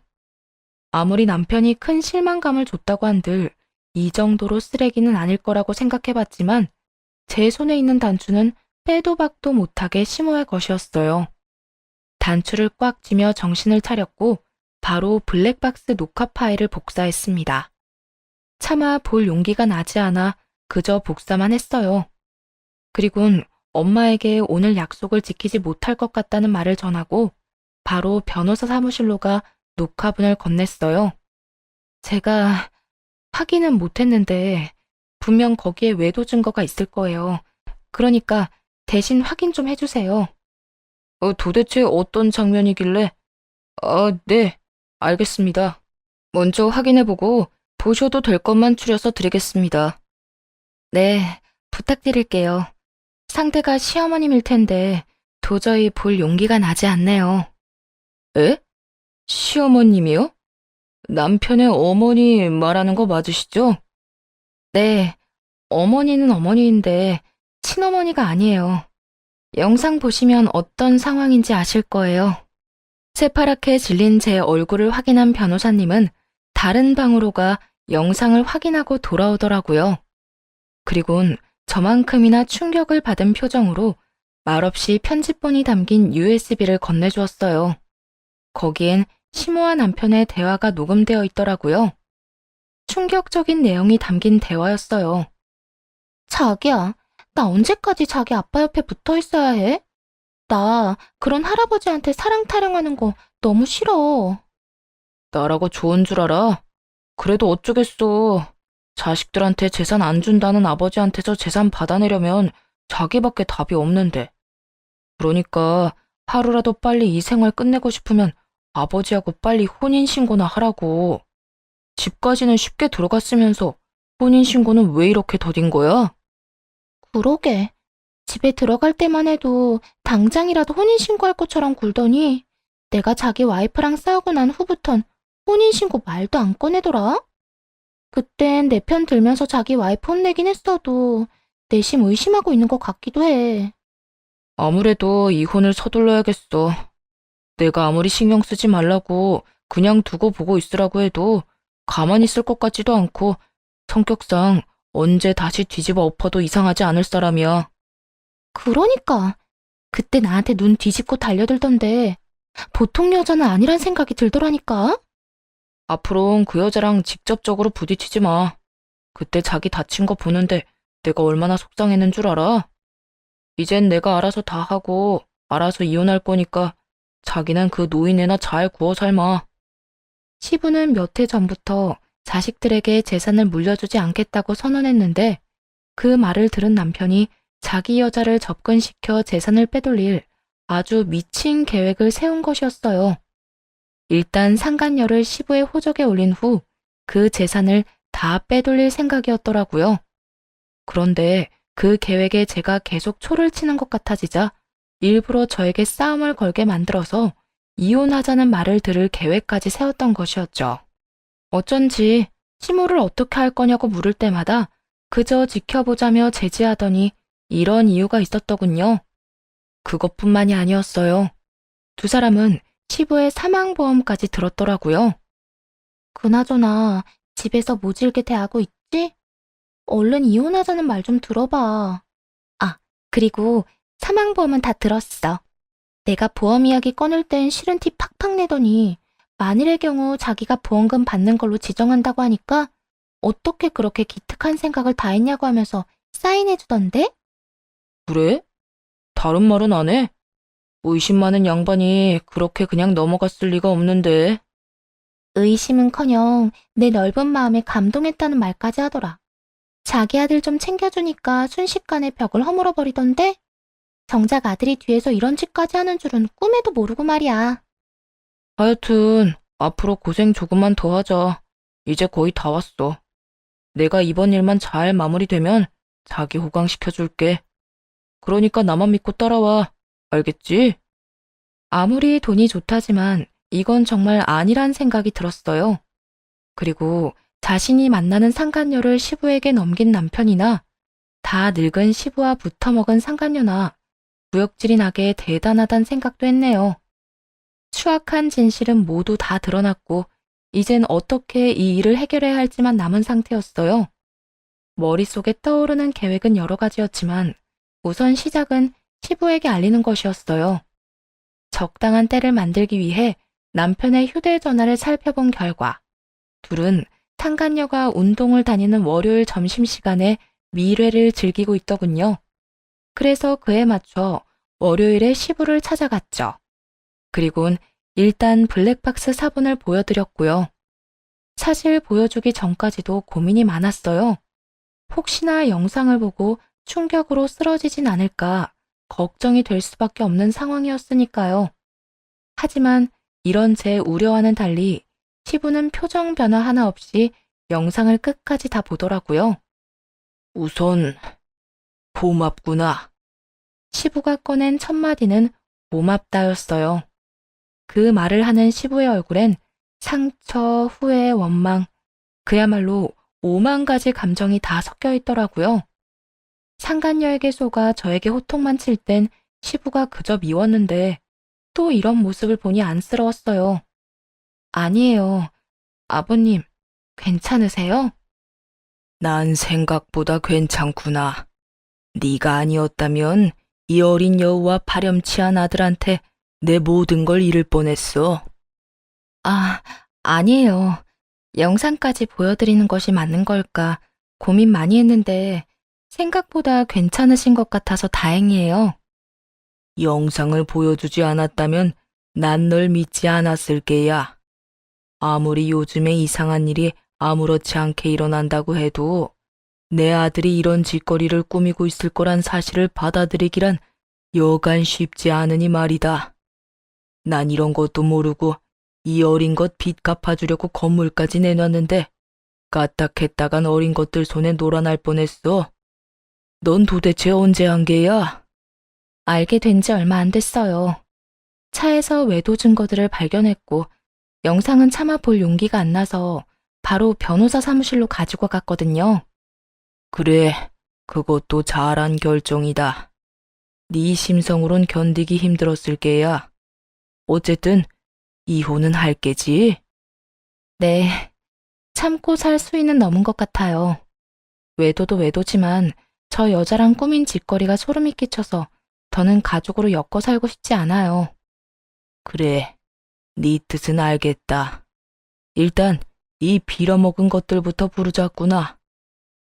아무리 남편이 큰 실망감을 줬다고 한들 이 정도로 쓰레기는 아닐 거라고 생각해봤지만 제 손에 있는 단추는 빼도 박도 못하게 시모의 것이었어요. 단추를 꽉 쥐며 정신을 차렸고 바로 블랙박스 녹화 파일을 복사했습니다. 차마 볼 용기가 나지 않아 그저 복사만 했어요. 그리곤 엄마에게 오늘 약속을 지키지 못할 것 같다는 말을 전하고 바로 변호사 사무실로 가 녹화본을 건넸어요. 제가 확인은 못했는데 분명 거기에 외도 증거가 있을 거예요. 그러니까 대신 확인 좀 해주세요. 도대체 어떤 장면이길래? 네, 알겠습니다. 먼저 확인해보고 보셔도 될 것만 추려서 드리겠습니다. 네, 부탁드릴게요. 상대가 시어머님일 텐데 도저히 볼 용기가 나지 않네요. 에? 시어머님이요? 남편의 어머니 말하는 거 맞으시죠? 네, 어머니는 어머니인데 친어머니가 아니에요. 영상 보시면 어떤 상황인지 아실 거예요. 새파랗게 질린 제 얼굴을 확인한 변호사님은 다른 방으로 가 영상을 확인하고 돌아오더라고요. 그리곤 저만큼이나 충격을 받은 표정으로 말없이 편집본이 담긴 USB를 건네주었어요. 거기엔 시모와 남편의 대화가 녹음되어 있더라고요. 충격적인 내용이 담긴 대화였어요. 자기야, 나 언제까지 자기 아빠 옆에 붙어 있어야 해? 나 그런 할아버지한테 사랑 타령하는 거 너무 싫어. 나라고 좋은 줄 알아? 그래도 어쩌겠어. 자식들한테 재산 안 준다는 아버지한테서 재산 받아내려면 자기밖에 답이 없는데. 그러니까 하루라도 빨리 이 생활 끝내고 싶으면 아버지하고 빨리 혼인신고나 하라고. 집까지는 쉽게 들어갔으면서 혼인신고는 왜 이렇게 더딘 거야? 그러게. 집에 들어갈 때만 해도 당장이라도 혼인신고할 것처럼 굴더니 내가 자기 와이프랑 싸우고 난 후부턴 혼인신고 말도 안 꺼내더라. 그땐 내 편 들면서 자기 와이프 혼내긴 했어도 내심 의심하고 있는 것 같기도 해. 아무래도 이혼을 서둘러야겠어. 내가 아무리 신경 쓰지 말라고 그냥 두고 보고 있으라고 해도 가만히 있을 것 같지도 않고 성격상 언제 다시 뒤집어 엎어도 이상하지 않을 사람이야. 그러니까 그때 나한테 눈 뒤집고 달려들던데 보통 여자는 아니란 생각이 들더라니까. 앞으로는 그 여자랑 직접적으로 부딪히지 마. 그때 자기 다친 거 보는데 내가 얼마나 속상했는 줄 알아? 이젠 내가 알아서 다 하고 알아서 이혼할 거니까 자기는 그 노인네나 잘 구워 삶아. 시부는 몇 해 전부터 자식들에게 재산을 물려주지 않겠다고 선언했는데 그 말을 들은 남편이 자기 여자를 접근시켜 재산을 빼돌릴 아주 미친 계획을 세운 것이었어요. 일단 상간녀를 시부의 호적에 올린 후 그 재산을 다 빼돌릴 생각이었더라고요. 그런데 그 계획에 제가 계속 초를 치는 것 같아지자 일부러 저에게 싸움을 걸게 만들어서 이혼하자는 말을 들을 계획까지 세웠던 것이었죠. 어쩐지 시모를 어떻게 할 거냐고 물을 때마다 그저 지켜보자며 제지하더니 이런 이유가 있었더군요. 그것뿐만이 아니었어요. 두 사람은 시부의 사망보험까지 들었더라고요. 그나저나 집에서 모질게 대하고 있지? 얼른 이혼하자는 말 좀 들어봐. 아, 그리고 사망보험은 다 들었어. 내가 보험 이야기 꺼낼 땐 싫은 티 팍팍 내더니 만일의 경우 자기가 보험금 받는 걸로 지정한다고 하니까 어떻게 그렇게 기특한 생각을 다 했냐고 하면서 사인해주던데? 그래? 다른 말은 안 해? 의심 많은 양반이 그렇게 그냥 넘어갔을 리가 없는데. 의심은커녕 내 넓은 마음에 감동했다는 말까지 하더라. 자기 아들 좀 챙겨주니까 순식간에 벽을 허물어버리던데? 정작 아들이 뒤에서 이런 짓까지 하는 줄은 꿈에도 모르고 말이야. 하여튼 앞으로 고생 조금만 더 하자. 이제 거의 다 왔어. 내가 이번 일만 잘 마무리되면 자기 호강시켜줄게. 그러니까 나만 믿고 따라와. 알겠지? 아무리 돈이 좋다지만 이건 정말 아니란 생각이 들었어요. 그리고 자신이 만나는 상간녀를 시부에게 넘긴 남편이나 다 늙은 시부와 붙어먹은 상간녀나 구역질이 나게 대단하단 생각도 했네요. 추악한 진실은 모두 다 드러났고 이젠 어떻게 이 일을 해결해야 할지만 남은 상태였어요. 머릿속에 떠오르는 계획은 여러 가지였지만 우선 시작은 시부에게 알리는 것이었어요. 적당한 때를 만들기 위해 남편의 휴대전화를 살펴본 결과 둘은 상간녀가 운동을 다니는 월요일 점심시간에 미래를 즐기고 있더군요. 그래서 그에 맞춰 월요일에 시부를 찾아갔죠. 그리곤 일단 블랙박스 사본을 보여드렸고요. 사실 보여주기 전까지도 고민이 많았어요. 혹시나 영상을 보고 충격으로 쓰러지진 않을까 걱정이 될 수밖에 없는 상황이었으니까요. 하지만 이런 제 우려와는 달리 시부는 표정 변화 하나 없이 영상을 끝까지 다 보더라고요. 우선 고맙구나. 시부가 꺼낸 첫 마디는 고맙다였어요. 그 말을 하는 시부의 얼굴엔 상처, 후회, 원망, 그야말로 5만 가지 감정이 다 섞여 있더라고요. 상간녀에게 속아 저에게 호통만 칠 땐 시부가 그저 미웠는데 또 이런 모습을 보니 안쓰러웠어요. 아니에요. 아버님, 괜찮으세요? 난 생각보다 괜찮구나. 네가 아니었다면 이 어린 여우와 파렴치한 아들한테 내 모든 걸 잃을 뻔했어. 아, 아니에요. 영상까지 보여드리는 것이 맞는 걸까 고민 많이 했는데 생각보다 괜찮으신 것 같아서 다행이에요. 영상을 보여주지 않았다면 난 널 믿지 않았을 게야. 아무리 요즘에 이상한 일이 아무렇지 않게 일어난다고 해도 내 아들이 이런 짓거리를 꾸미고 있을 거란 사실을 받아들이기란 여간 쉽지 않으니 말이다. 난 이런 것도 모르고 이 어린 것 빚 갚아주려고 건물까지 내놨는데 까딱했다간 어린 것들 손에 놀아날 뻔했어. 넌 도대체 언제 한 게야? 알게 된 지 얼마 안 됐어요. 차에서 외도 증거들을 발견했고 영상은 차마 볼 용기가 안 나서 바로 변호사 사무실로 가지고 갔거든요. 그래, 그것도 잘한 결정이다. 네 심성으론 견디기 힘들었을 게야. 어쨌든 이혼은 할 게지? 네, 참고 살 수위는 넘은 것 같아요. 외도도 외도지만 저 여자랑 꾸민 짓거리가 소름이 끼쳐서 더는 가족으로 엮어 살고 싶지 않아요. 그래, 네 뜻은 알겠다. 일단 이 빌어먹은 것들부터 부르자꾸나.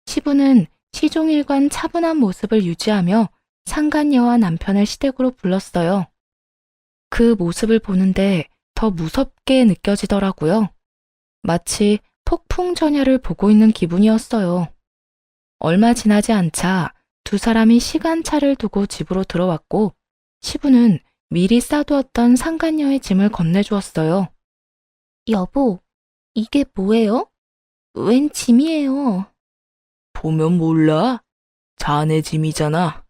시부는 시종일관 차분한 모습을 유지하며 상간녀와 남편을 시댁으로 불렀어요. 그 모습을 보는데 더 무섭게 느껴지더라고요. 마치 폭풍전야를 보고 있는 기분이었어요. 얼마 지나지 않자 두 사람이 시간차를 두고 집으로 들어왔고 시부는 미리 싸두었던 상간녀의 짐을 건네주었어요. 여보, 이게 뭐예요? 웬 짐이에요? 보면 몰라? 자네 짐이잖아.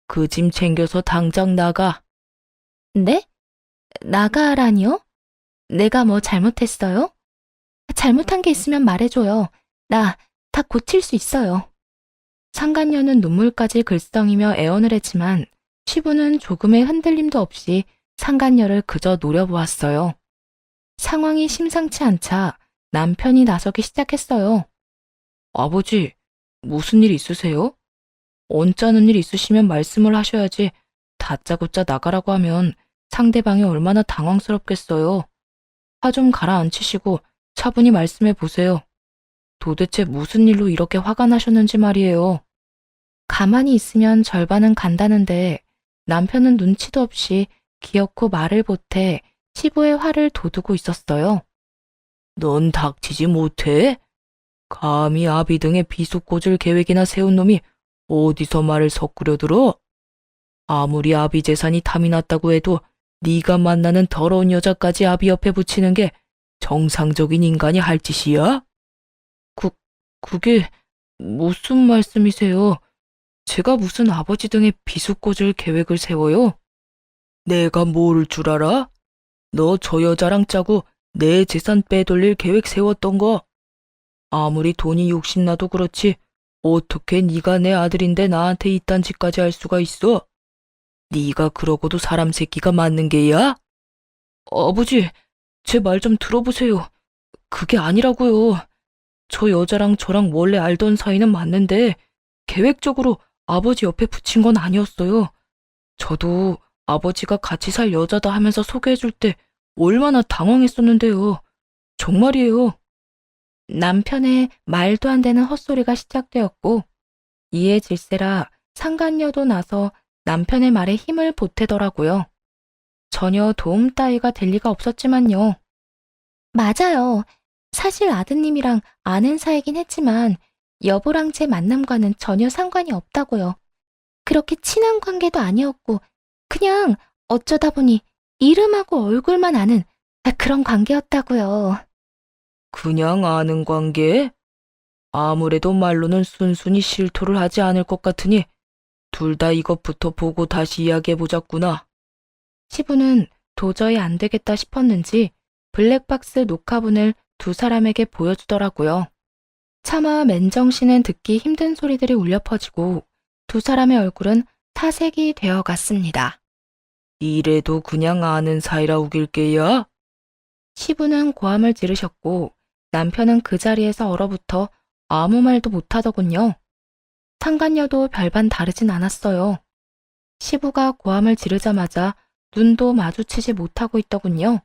그 짐 챙겨서 당장 나가. 네? 나가라니요? 내가 뭐 잘못했어요? 잘못한 게 있으면 말해줘요. 나 다 고칠 수 있어요. 상간녀는 눈물까지 글썽이며 애원을 했지만 시부는 조금의 흔들림도 없이 상간녀를 그저 노려보았어요. 상황이 심상치 않자 남편이 나서기 시작했어요. 아버지, 무슨 일 있으세요? 언짢은 일 있으시면 말씀을 하셔야지 다짜고짜 나가라고 하면 상대방이 얼마나 당황스럽겠어요. 화 좀 가라앉히시고 차분히 말씀해 보세요. 도대체 무슨 일로 이렇게 화가 나셨는지 말이에요. 가만히 있으면 절반은 간다는데 남편은 눈치도 없이 기어코 말을 보태 시부의 화를 돋우고 있었어요. 넌 닥치지 못해? 감히 아비 등의 비속 꽂을 계획이나 세운 놈이 어디서 말을 섞으려 들어? 아무리 아비 재산이 탐이 났다고 해도 네가 만나는 더러운 여자까지 아비 옆에 붙이는 게 정상적인 인간이 할 짓이야? 그게 무슨 말씀이세요? 제가 무슨 아버지 등의 비수꽂을 계획을 세워요? 내가 모를 줄 알아? 너 저 여자랑 짜고 내 재산 빼돌릴 계획 세웠던 거. 아무리 돈이 욕심나도 그렇지 어떻게 네가 내 아들인데 나한테 이딴 짓까지 할 수가 있어? 네가 그러고도 사람 새끼가 맞는 게야? 아버지, 제 말 좀 들어보세요. 그게 아니라고요. 저 여자랑 저랑 원래 알던 사이는 맞는데 계획적으로 아버지 옆에 붙인 건 아니었어요. 저도 아버지가 같이 살 여자다 하면서 소개해줄 때 얼마나 당황했었는데요. 정말이에요. 남편의 말도 안 되는 헛소리가 시작되었고 이에 질세라 상간녀도 나서 남편의 말에 힘을 보태더라고요. 전혀 도움 따위가 될 리가 없었지만요. 맞아요. 사실 아드님이랑 아는 사이긴 했지만 여보랑 제 만남과는 전혀 상관이 없다고요. 그렇게 친한 관계도 아니었고 그냥 어쩌다 보니 이름하고 얼굴만 아는 그런 관계였다고요. 그냥 아는 관계? 아무래도 말로는 순순히 실토를 하지 않을 것 같으니 둘 다 이것부터 보고 다시 이야기해보자꾸나. 시부는 도저히 안 되겠다 싶었는지 블랙박스 녹화본을 두 사람에게 보여주더라고요. 차마 맨정신은 듣기 힘든 소리들이 울려 퍼지고 두 사람의 얼굴은 타색이 되어 갔습니다. 이래도 그냥 아는 사이라 우길 게야? 시부는 고함을 지르셨고 남편은 그 자리에서 얼어붙어 아무 말도 못하더군요. 상간녀도 별반 다르진 않았어요. 시부가 고함을 지르자마자 눈도 마주치지 못하고 있더군요.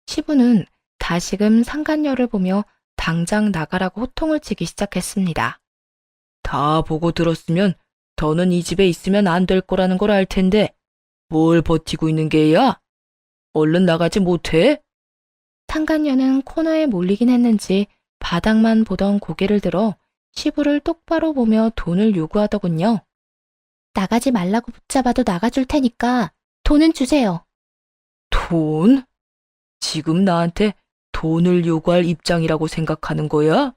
시부는 다시금 상간녀를 보며 당장 나가라고 호통을 치기 시작했습니다. 다 보고 들었으면 더는 이 집에 있으면 안 될 거라는 걸 알 텐데 뭘 버티고 있는 게야? 얼른 나가지 못해? 상간녀는 코너에 몰리긴 했는지 바닥만 보던 고개를 들어 시부를 똑바로 보며 돈을 요구하더군요. 나가지 말라고 붙잡아도 나가줄 테니까 돈은 주세요. 돈? 지금 나한테 돈을 요구할 입장이라고 생각하는 거야?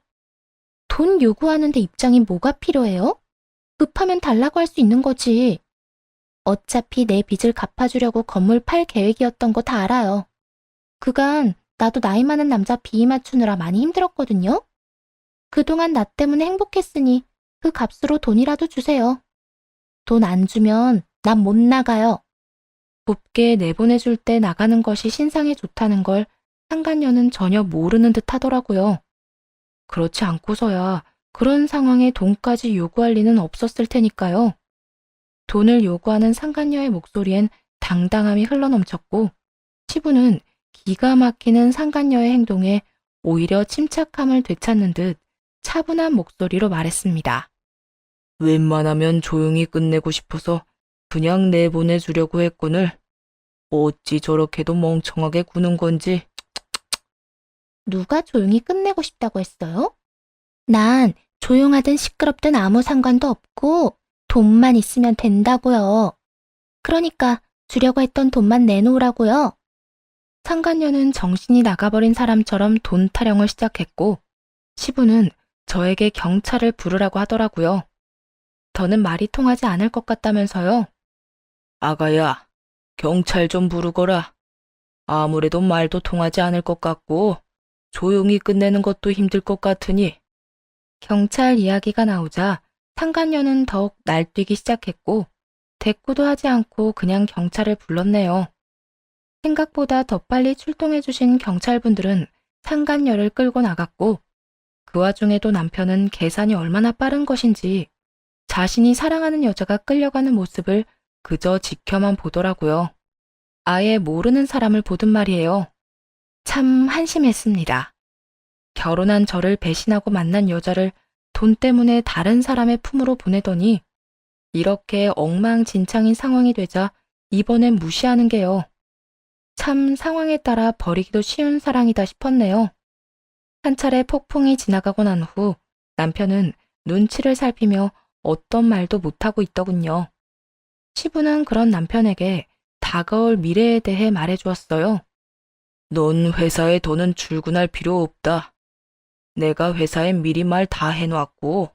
돈 요구하는데 입장이 뭐가 필요해요? 급하면 달라고 할 수 있는 거지. 어차피 내 빚을 갚아주려고 건물 팔 계획이었던 거 다 알아요. 그간 나도 나이 많은 남자 비위 맞추느라 많이 힘들었거든요. 그동안 나 때문에 행복했으니 그 값으로 돈이라도 주세요. 돈 안 주면 난 못 나가요. 곱게 내보내줄 때 나가는 것이 신상에 좋다는 걸 상간녀는 전혀 모르는 듯 하더라고요. 그렇지 않고서야 그런 상황에 돈까지 요구할 리는 없었을 테니까요. 돈을 요구하는 상간녀의 목소리엔 당당함이 흘러넘쳤고 시부는 기가 막히는 상간녀의 행동에 오히려 침착함을 되찾는 듯 차분한 목소리로 말했습니다. 웬만하면 조용히 끝내고 싶어서 그냥 내보내주려고 했거늘. 어찌 저렇게도 멍청하게 구는 건지. 누가 조용히 끝내고 싶다고 했어요? 난 조용하든 시끄럽든 아무 상관도 없고 돈만 있으면 된다고요. 그러니까 주려고 했던 돈만 내놓으라고요. 상간녀는 정신이 나가버린 사람처럼 돈 타령을 시작했고 시부는 저에게 경찰을 부르라고 하더라고요. 더는 말이 통하지 않을 것 같다면서요. 아가야, 경찰 좀 부르거라. 아무래도 말도 통하지 않을 것 같고 조용히 끝내는 것도 힘들 것 같으니. 경찰 이야기가 나오자 상간녀는 더욱 날뛰기 시작했고 대꾸도 하지 않고 그냥 경찰을 불렀네요. 생각보다 더 빨리 출동해주신 경찰분들은 상간녀를 끌고 나갔고 그 와중에도 남편은 계산이 얼마나 빠른 것인지 자신이 사랑하는 여자가 끌려가는 모습을 그저 지켜만 보더라고요. 아예 모르는 사람을 보든 말이에요. 참 한심했습니다. 결혼한 저를 배신하고 만난 여자를 돈 때문에 다른 사람의 품으로 보내더니 이렇게 엉망진창인 상황이 되자 이번엔 무시하는 게요. 참 상황에 따라 버리기도 쉬운 사랑이다 싶었네요. 한 차례 폭풍이 지나가고 난 후 남편은 눈치를 살피며 어떤 말도 못하고 있더군요. 시부는 그런 남편에게 다가올 미래에 대해 말해주었어요. 넌 회사에 더는 출근할 필요 없다. 내가 회사에 미리 말 다 해놨고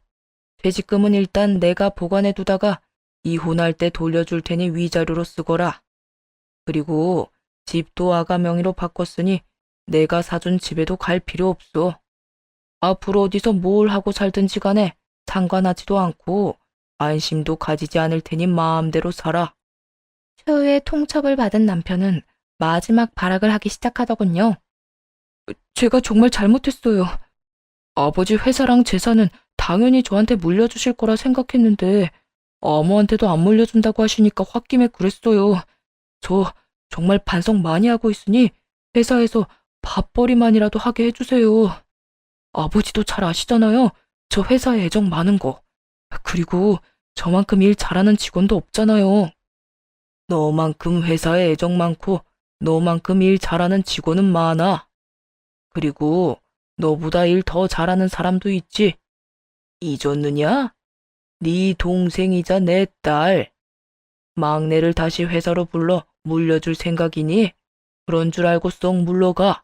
퇴직금은 일단 내가 보관해 두다가 이혼할 때 돌려줄 테니 위자료로 쓰거라. 그리고 집도 아가 명의로 바꿨으니 내가 사준 집에도 갈 필요 없어. 앞으로 어디서 뭘 하고 살든지 간에 상관하지도 않고 안심도 가지지 않을 테니 마음대로 살아. 최후의 통첩을 받은 남편은 마지막 발악을 하기 시작하더군요. 제가 정말 잘못했어요. 아버지 회사랑 재산은 당연히 저한테 물려주실 거라 생각했는데 아무한테도 안 물려준다고 하시니까 홧김에 그랬어요. 저 정말 반성 많이 하고 있으니 회사에서 밥벌이만이라도 하게 해주세요. 아버지도 잘 아시잖아요. 저 회사에 애정 많은 거. 그리고 저만큼 일 잘하는 직원도 없잖아요. 너만큼 회사에 애정 많고 너만큼 일 잘하는 직원은 많아. 그리고 너보다 일 더 잘하는 사람도 있지. 잊었느냐? 네 동생이자 내 딸. 막내를 다시 회사로 불러 물려줄 생각이니 그런 줄 알고 쏙 물러가.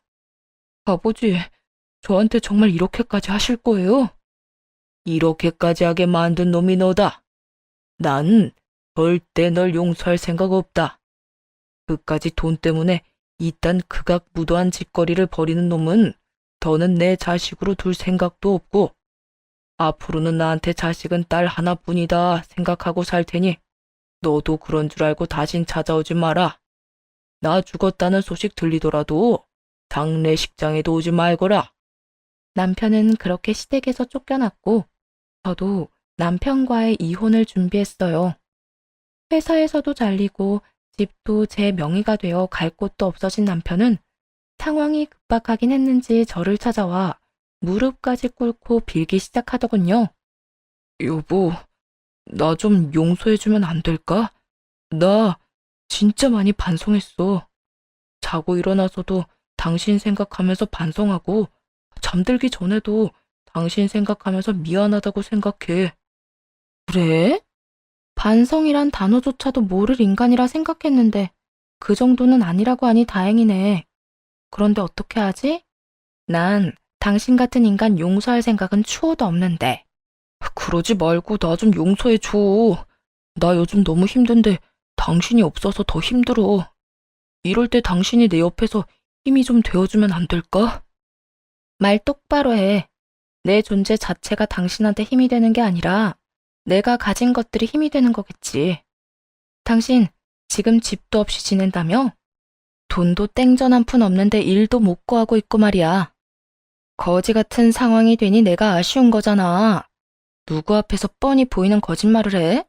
아버지, 저한테 정말 이렇게까지 하실 거예요? 이렇게까지 하게 만든 놈이 너다. 난 절대 널 용서할 생각 없다. 그까지 돈 때문에 이딴 극악무도한 짓거리를 벌이는 놈은 더는 내 자식으로 둘 생각도 없고 앞으로는 나한테 자식은 딸 하나뿐이다 생각하고 살 테니 너도 그런 줄 알고 다신 찾아오지 마라. 나 죽었다는 소식 들리더라도 장례식장에도 오지 말거라. 남편은 그렇게 시댁에서 쫓겨났고 저도 남편과의 이혼을 준비했어요. 회사에서도 잘리고 집도 제 명의가 되어 갈 곳도 없어진 남편은 상황이 급박하긴 했는지 저를 찾아와 무릎까지 꿇고 빌기 시작하더군요. 여보, 나 좀 용서해주면 안 될까? 나 진짜 많이 반성했어. 자고 일어나서도 당신 생각하면서 반성하고, 잠들기 전에도 당신 생각하면서 미안하다고 생각해. 그래? 반성이란 단어조차도 모를 인간이라 생각했는데 그 정도는 아니라고 하니 다행이네. 그런데 어떻게 하지? 난 당신 같은 인간 용서할 생각은 추호도 없는데. 그러지 말고 나 좀 용서해줘. 나 요즘 너무 힘든데 당신이 없어서 더 힘들어. 이럴 때 당신이 내 옆에서 힘이 좀 되어주면 안 될까? 말 똑바로 해. 내 존재 자체가 당신한테 힘이 되는 게 아니라 내가 가진 것들이 힘이 되는 거겠지. 당신 지금 집도 없이 지낸다며? 돈도 땡전 한 푼 없는데 일도 못 구하고 있고 말이야. 거지 같은 상황이 되니 내가 아쉬운 거잖아. 누구 앞에서 뻔히 보이는 거짓말을 해?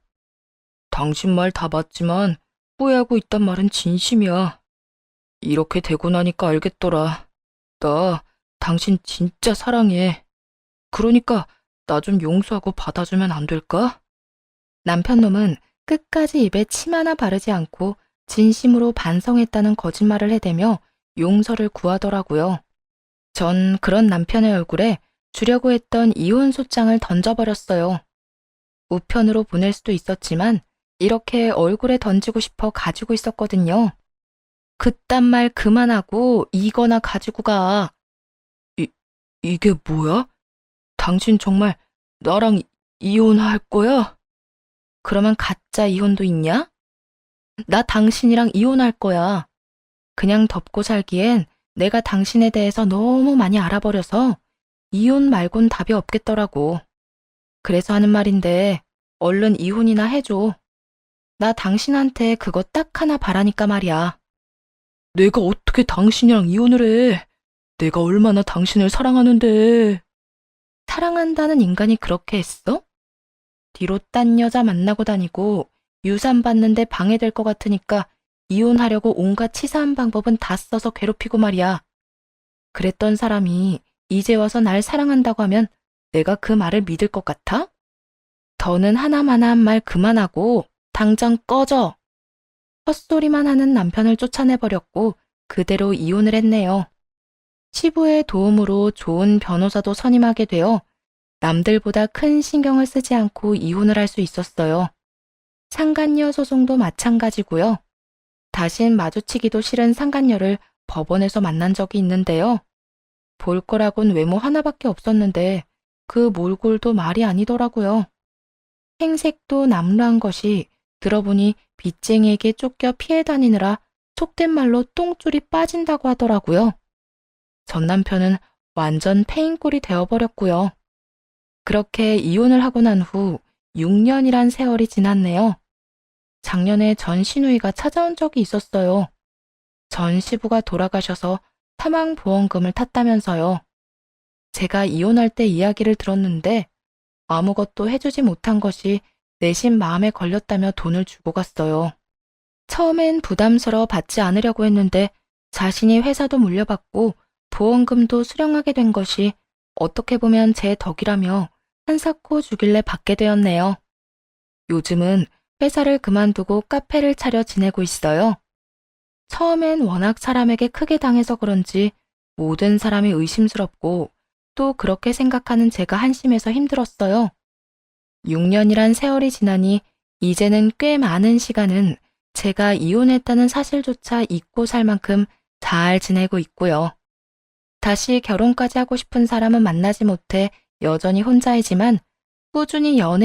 당신 말 다 맞지만 후회하고 있단 말은 진심이야. 이렇게 되고 나니까 알겠더라. 나 당신 진짜 사랑해. 그러니까 나 좀 용서하고 받아주면 안 될까? 남편 놈은 끝까지 입에 침 하나 바르지 않고 진심으로 반성했다는 거짓말을 해대며 용서를 구하더라고요. 전 그런 남편의 얼굴에 주려고 했던 이혼 소장을 던져버렸어요. 우편으로 보낼 수도 있었지만 이렇게 얼굴에 던지고 싶어 가지고 있었거든요. 그딴 말 그만하고 이거나 가지고 가. 이게 뭐야? 당신 정말 나랑 이혼할 거야? 그러면 가짜 이혼도 있냐? 나 당신이랑 이혼할 거야. 그냥 덮고 살기엔 내가 당신에 대해서 너무 많이 알아버려서 이혼 말곤 답이 없겠더라고. 그래서 하는 말인데 얼른 이혼이나 해줘. 나 당신한테 그거 딱 하나 바라니까 말이야. 내가 어떻게 당신이랑 이혼을 해? 내가 얼마나 당신을 사랑하는데. 사랑한다는 인간이 그렇게 했어? 뒤로 딴 여자 만나고 다니고 유산 받는데 방해될 것 같으니까 이혼하려고 온갖 치사한 방법은 다 써서 괴롭히고 말이야. 그랬던 사람이 이제 와서 날 사랑한다고 하면 내가 그 말을 믿을 것 같아? 더는 하나마나한 말 그만하고 당장 꺼져. 헛소리만 하는 남편을 쫓아내버렸고 그대로 이혼을 했네요. 시부의 도움으로 좋은 변호사도 선임하게 되어 남들보다 큰 신경을 쓰지 않고 이혼을 할 수 있었어요. 상간녀 소송도 마찬가지고요. 다신 마주치기도 싫은 상간녀를 법원에서 만난 적이 있는데요. 볼 거라곤 외모 하나밖에 없었는데 그 몰골도 말이 아니더라고요. 행색도 남루한 것이 들어보니 빚쟁이에게 쫓겨 피해 다니느라 속된 말로 똥줄이 빠진다고 하더라고요. 전 남편은 완전 패인꼴이 되어버렸고요. 그렇게 이혼을 하고 난 후 6년이란 세월이 지났네요. 작년에 전 시누이가 찾아온 적이 있었어요. 전 시부가 돌아가셔서 사망보험금을 탔다면서요. 제가 이혼할 때 이야기를 들었는데 아무것도 해주지 못한 것이 내심 마음에 걸렸다며 돈을 주고 갔어요. 처음엔 부담스러워 받지 않으려고 했는데 자신이 회사도 물려받고 보험금도 수령하게 된 것이 어떻게 보면 제 덕이라며 한사코 주길래 받게 되었네요. 요즘은 회사를 그만두고 카페를 차려 지내고 있어요. 처음엔 워낙 사람에게 크게 당해서 그런지 모든 사람이 의심스럽고 또 그렇게 생각하는 제가 한심해서 힘들었어요. 6년이란 세월이 지나니 이제는 꽤 많은 시간은 제가 이혼했다는 사실조차 잊고 살 만큼 잘 지내고 있고요. 다시 결혼까지 하고 싶은 사람은 만나지 못해 여전히 혼자이지만 꾸준히 연애